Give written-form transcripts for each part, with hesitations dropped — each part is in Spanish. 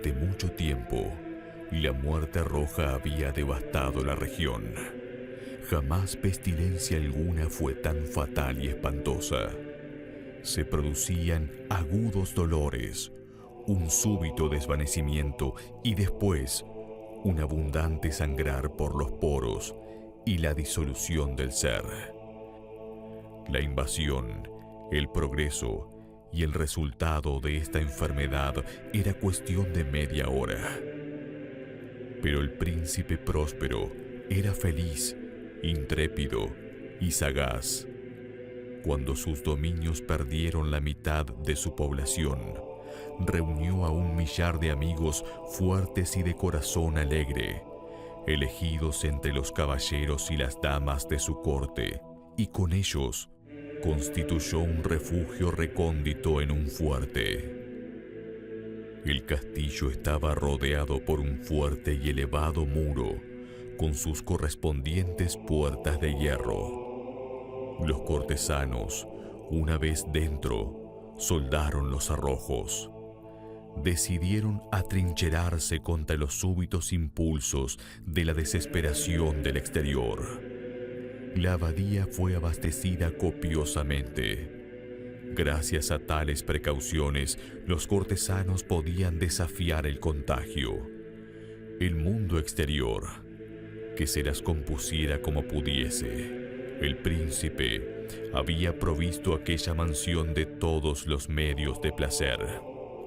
Durante mucho tiempo, la muerte roja había devastado la región. Jamás pestilencia alguna fue tan fatal y espantosa. Se producían agudos dolores, un súbito desvanecimiento y después un abundante sangrar por los poros y la disolución del ser. La invasión, el progreso y el resultado de esta enfermedad era cuestión de media hora. Pero el príncipe próspero era feliz, intrépido y sagaz. Cuando sus dominios perdieron la mitad de su población, reunió a 1 millar de amigos fuertes y de corazón alegre, elegidos entre los caballeros y las damas de su corte, y con ellos constituyó un refugio recóndito en un fuerte. El castillo estaba rodeado por un fuerte y elevado muro, con sus correspondientes puertas de hierro. Los cortesanos, una vez dentro, soldaron los cerrojos. Decidieron atrincherarse contra los súbitos impulsos de la desesperación del exterior. La abadía fue abastecida copiosamente. Gracias a tales precauciones, los cortesanos podían desafiar el contagio. El mundo exterior, que se las compusiera como pudiese. El príncipe había provisto aquella mansión de todos los medios de placer.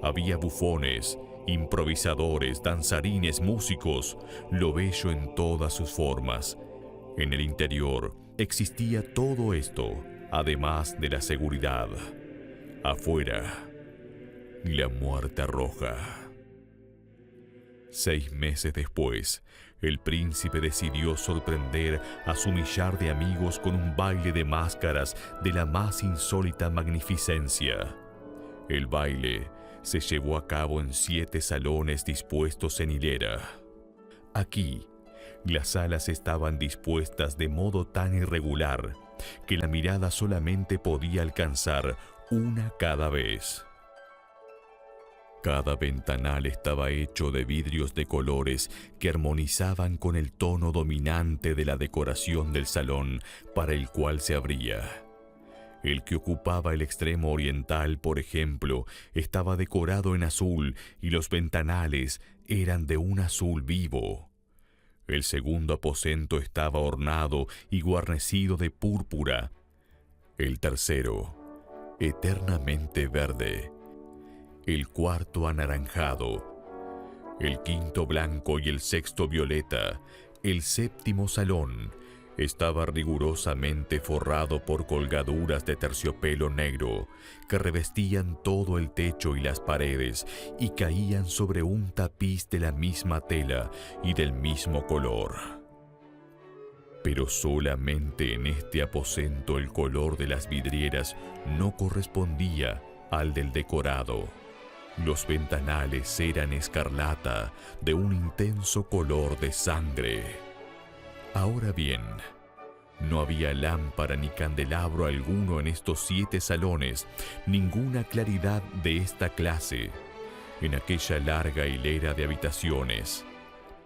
Había bufones, improvisadores, danzarines, músicos, lo bello en todas sus formas. En el interior existía todo esto, además de la seguridad. Afuera, la muerte roja. 6 meses después, el príncipe decidió sorprender a su millar de amigos con un baile de máscaras de la más insólita magnificencia. El baile se llevó a cabo en 7 salones dispuestos en hilera. Aquí, las salas estaban dispuestas de modo tan irregular que la mirada solamente podía alcanzar una cada vez. Cada ventanal estaba hecho de vidrios de colores que armonizaban con el tono dominante de la decoración del salón para el cual se abría. El que ocupaba el extremo oriental, por ejemplo, estaba decorado en azul y los ventanales eran de un azul vivo. El segundo aposento estaba ornado y guarnecido de púrpura. El tercero, eternamente verde. El cuarto anaranjado. El quinto blanco y el sexto violeta. El séptimo salón estaba rigurosamente forrado por colgaduras de terciopelo negro que revestían todo el techo y las paredes y caían sobre un tapiz de la misma tela y del mismo color. Pero solamente en este aposento el color de las vidrieras no correspondía al del decorado. Los ventanales eran escarlata, de un intenso color de sangre. Ahora bien, no había lámpara ni candelabro alguno en estos 7 salones, ninguna claridad de esta clase, en aquella larga hilera de habitaciones.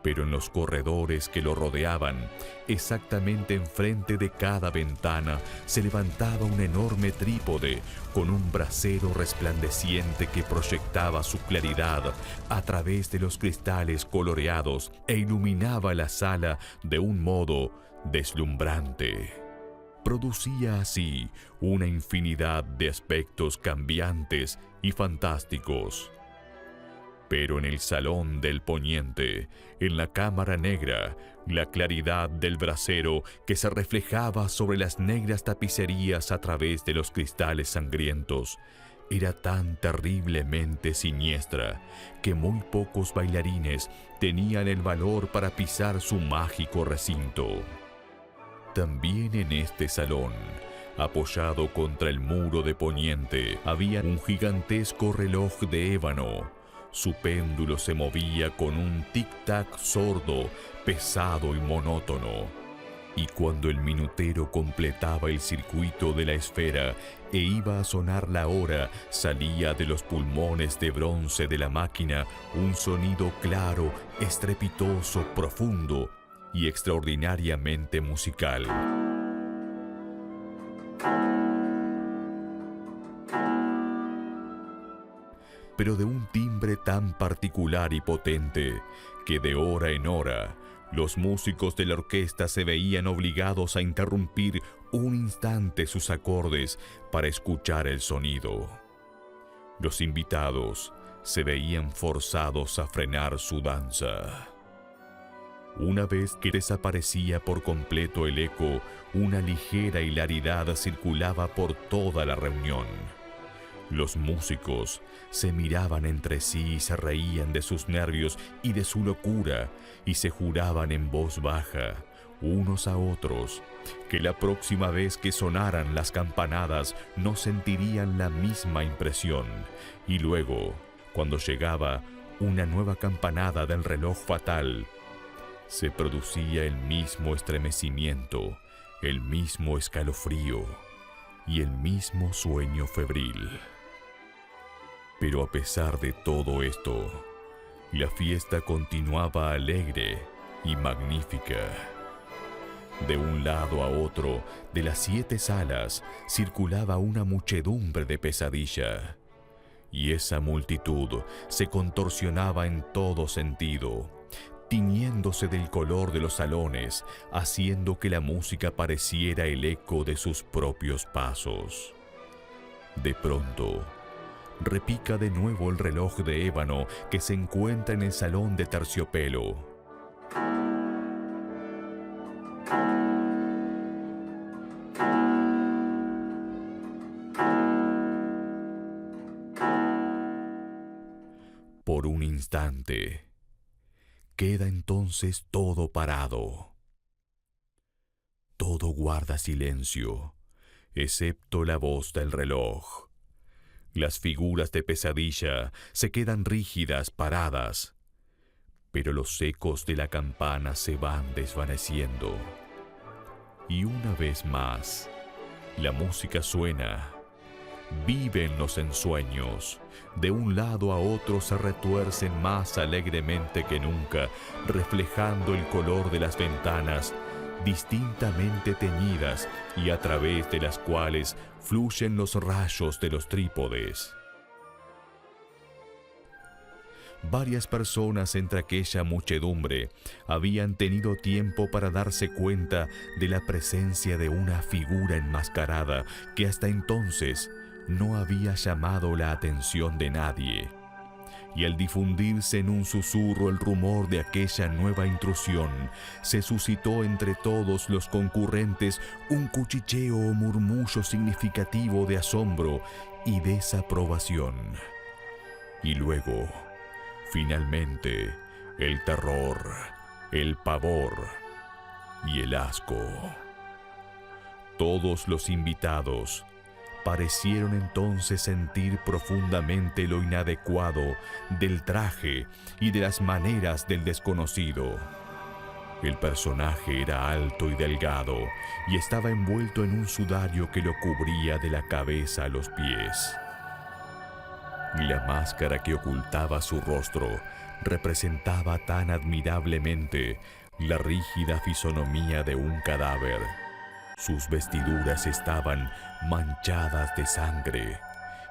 Pero en los corredores que lo rodeaban, exactamente enfrente de cada ventana, se levantaba un enorme trípode con un brasero resplandeciente que proyectaba su claridad a través de los cristales coloreados e iluminaba la sala de un modo deslumbrante. Producía así una infinidad de aspectos cambiantes y fantásticos. Pero en el salón del poniente, en la cámara negra, la claridad del brasero que se reflejaba sobre las negras tapicerías a través de los cristales sangrientos era tan terriblemente siniestra que muy pocos bailarines tenían el valor para pisar su mágico recinto. También en este salón, apoyado contra el muro de poniente, había un gigantesco reloj de ébano. Su péndulo se movía con un tic-tac sordo, pesado y monótono. Y cuando el minutero completaba el circuito de la esfera e iba a sonar la hora, salía de los pulmones de bronce de la máquina un sonido claro, estrepitoso, profundo y extraordinariamente musical. Pero de un timbre tan particular y potente que de hora en hora los músicos de la orquesta se veían obligados a interrumpir un instante sus acordes para escuchar el sonido. Los invitados se veían forzados a frenar su danza. Una vez que desaparecía por completo el eco, una ligera hilaridad circulaba por toda la reunión. Los músicos se miraban entre sí y se reían de sus nervios y de su locura, y se juraban en voz baja, unos a otros, que la próxima vez que sonaran las campanadas no sentirían la misma impresión, y luego, cuando llegaba una nueva campanada del reloj fatal, se producía el mismo estremecimiento, el mismo escalofrío y el mismo sueño febril. Pero a pesar de todo esto, la fiesta continuaba alegre y magnífica. De un lado a otro de las 7 salas circulaba una muchedumbre de pesadilla, y esa multitud se contorsionaba en todo sentido, tiñéndose del color de los salones, haciendo que la música pareciera el eco de sus propios pasos. De pronto, repica de nuevo el reloj de ébano que se encuentra en el salón de terciopelo. Por un instante, queda entonces todo parado. Todo guarda silencio, excepto la voz del reloj. Las figuras de pesadilla se quedan rígidas, paradas, pero los ecos de la campana se van desvaneciendo. Y una vez más, la música suena. Viven los ensueños. De un lado a otro se retuercen más alegremente que nunca, reflejando el color de las ventanas, distintamente teñidas y a través de las cuales fluyen los rayos de los trípodes. Varias personas entre aquella muchedumbre habían tenido tiempo para darse cuenta de la presencia de una figura enmascarada que hasta entonces no había llamado la atención de nadie. Y al difundirse en un susurro el rumor de aquella nueva intrusión, se suscitó entre todos los concurrentes un cuchicheo o murmullo significativo de asombro y desaprobación. Y luego, finalmente, el terror, el pavor y el asco. Todos los invitados parecieron entonces sentir profundamente lo inadecuado del traje y de las maneras del desconocido. El personaje era alto y delgado y estaba envuelto en un sudario que lo cubría de la cabeza a los pies. La máscara que ocultaba su rostro representaba tan admirablemente la rígida fisonomía de un cadáver. Sus vestiduras estaban manchadas de sangre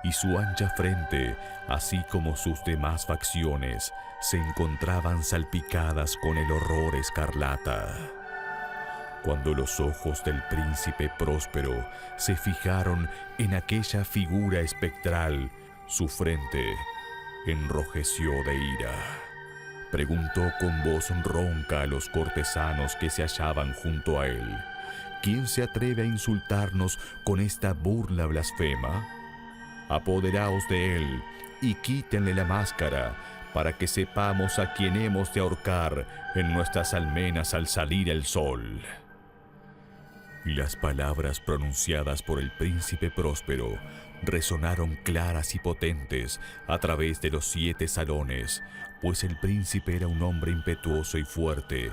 y su ancha frente, así como sus demás facciones, se encontraban salpicadas con el horror escarlata. Cuando los ojos del príncipe Próspero se fijaron en aquella figura espectral, su frente enrojeció de ira. Preguntó con voz ronca a los cortesanos que se hallaban junto a él: ¿quién se atreve a insultarnos con esta burla blasfema? Apoderaos de él y quítenle la máscara para que sepamos a quién hemos de ahorcar en nuestras almenas al salir el sol. Las palabras pronunciadas por el príncipe Próspero resonaron claras y potentes a través de los 7 salones, pues el príncipe era un hombre impetuoso y fuerte,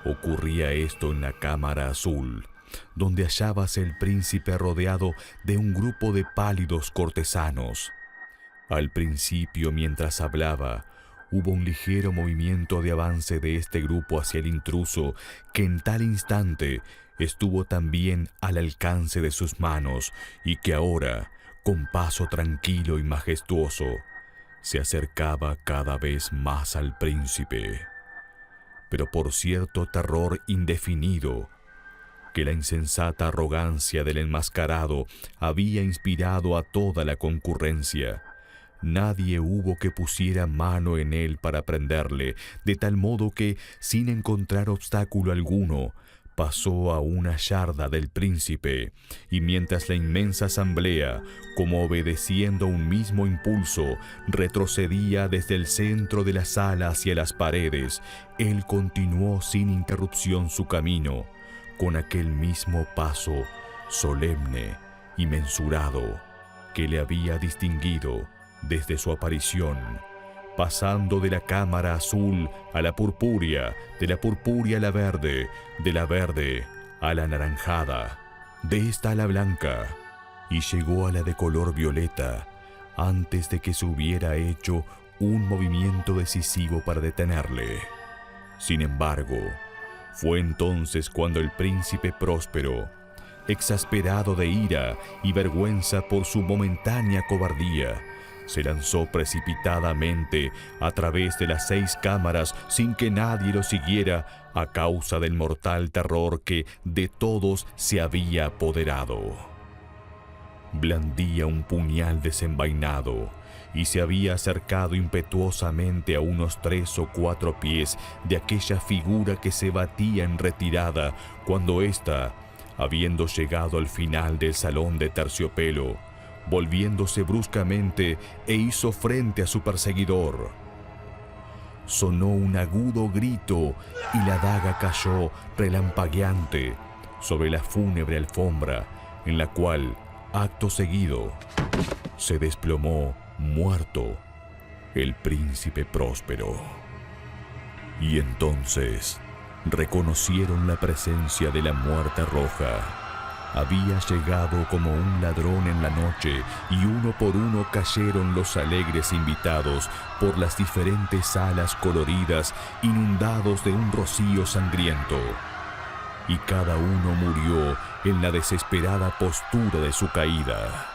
Ocurría esto en la Cámara Azul, donde hallábase el príncipe rodeado de un grupo de pálidos cortesanos. Al principio, mientras hablaba, hubo un ligero movimiento de avance de este grupo hacia el intruso, que en tal instante estuvo también al alcance de sus manos y que ahora, con paso tranquilo y majestuoso, se acercaba cada vez más al príncipe. Pero por cierto terror indefinido que la insensata arrogancia del enmascarado había inspirado a toda la concurrencia, nadie hubo que pusiera mano en él para prenderle, de tal modo que, sin encontrar obstáculo alguno, pasó a una yarda del príncipe, y mientras la inmensa asamblea, como obedeciendo a un mismo impulso, retrocedía desde el centro de la sala hacia las paredes, él continuó sin interrupción su camino, con aquel mismo paso solemne y mensurado que le había distinguido desde su aparición, pasando de la Cámara Azul a la purpúrea, de la purpúrea a la verde, de la verde a la anaranjada, de esta a la blanca, y llegó a la de color violeta antes de que se hubiera hecho un movimiento decisivo para detenerle. Sin embargo, fue entonces cuando el príncipe Próspero, exasperado de ira y vergüenza por su momentánea cobardía, se lanzó precipitadamente a través de las 6 cámaras sin que nadie lo siguiera a causa del mortal terror que de todos se había apoderado. Blandía un puñal desenvainado y se había acercado impetuosamente a unos 3 o 4 pies de aquella figura que se batía en retirada cuando ésta, habiendo llegado al final del salón de terciopelo, volviéndose bruscamente e hizo frente a su perseguidor. Sonó un agudo grito y la daga cayó relampagueante sobre la fúnebre alfombra, en la cual, acto seguido, se desplomó muerto el príncipe Próspero. Y entonces reconocieron la presencia de la Muerte Roja. Había llegado como un ladrón en la noche y uno por uno cayeron los alegres invitados por las diferentes salas coloridas inundados de un rocío sangriento. Y cada uno murió en la desesperada postura de su caída.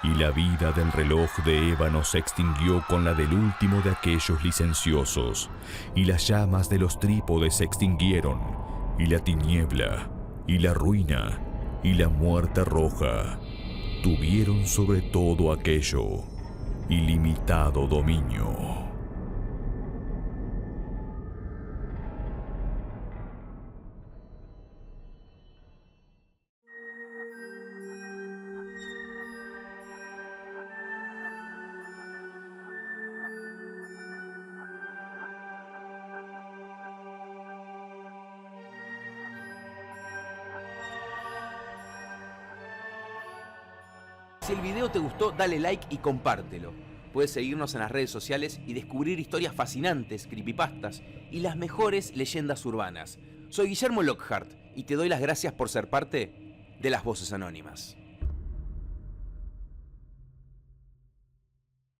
Y la vida del reloj de ébano se extinguió con la del último de aquellos licenciosos, y las llamas de los trípodes se extinguieron, y la tiniebla, y la ruina, y la Muerte Roja tuvieron sobre todo aquello ilimitado dominio. Si el video te gustó, dale like y compártelo. Puedes seguirnos en las redes sociales y descubrir historias fascinantes, creepypastas y las mejores leyendas urbanas. Soy Guillermo Lockhart y te doy las gracias por ser parte de Las Voces Anónimas.